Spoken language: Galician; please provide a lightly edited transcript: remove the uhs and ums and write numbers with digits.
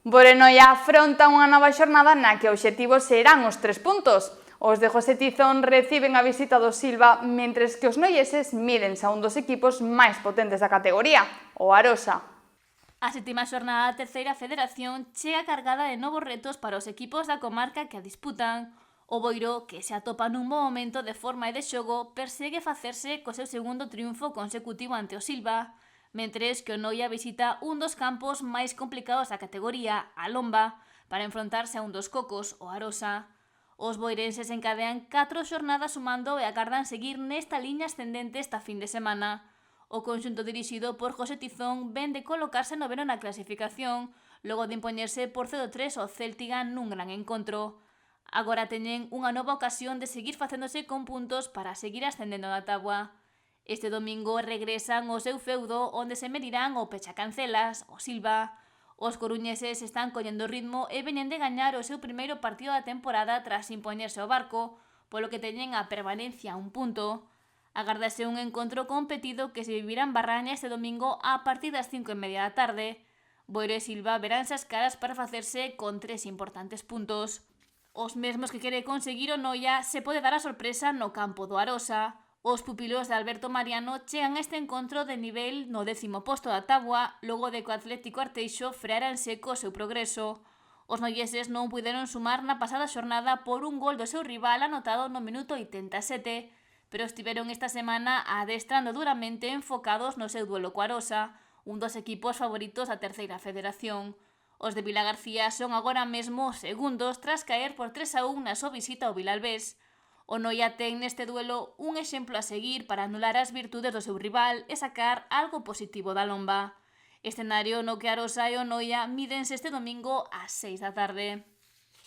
Borenoia afronta unha nova xornada na que o obxectivo serán os 3 puntos. Os de José Tizón reciben a visita do Silva, mentres que os noieses mídense a un dos equipos máis potentes da categoría, o Arosa. A sétima xornada da terceira federación chega cargada de novos retos para os equipos da comarca que a disputan. O Boiro, que se atopa nun bo momento de forma e de xogo, persegue facerse co seu segundo triunfo consecutivo ante o Silva, mentres que o Noia visita un dos campos máis complicados da categoría, a Lomba, para enfrontarse a un dos cocos, o Arosa. Os boirenses encadean 4 xornadas sumando e agardan seguir nesta liña ascendente esta fin de semana. O conxunto dirixido por José Tizón ven de colocarse noveno na clasificación, logo de impoñerse por 0-3 ao Céltiga nun gran encontro. Agora teñen unha nova ocasión de seguir facéndose con puntos para seguir ascendendo na táboa. Este domingo regresan ao seu feudo onde se medirán o Pechacancelas, o Silva. Os coruñeses están collendo ritmo e veñen de gañar o seu primeiro partido da temporada tras impoñerse ao Barco, polo que teñen a permanencia a un punto. Agardase un encontro competido que se vivirá en Barraña este domingo a partir das 5:30 da tarde. Boiro e Silva veránse as caras para facerse con 3 importantes puntos. Os mesmos que quere conseguir o Noia se pode dar a sorpresa no campo do Arosa. Os pupilos de Alberto Mariano chegan a este encontro de nivel no 10º posto da táboa, logo de que o Atlético Arteixo freara en seco o seu progreso. Os noieses non puderon sumar na pasada xornada por un gol do seu rival anotado no minuto 87, pero estiveron esta semana adestrando duramente enfocados no seu duelo co Arosa, un dos equipos favoritos da terceira federación. Os de Vilagarcía son agora mesmo segundos tras caer por 3-1 na súa visita ao Vilalbés. O Noia ten neste duelo un exemplo a seguir para anular as virtudes do seu rival e sacar algo positivo da Lomba. Escenario no que Arosa e o Noia mídense este domingo ás 6 da tarde.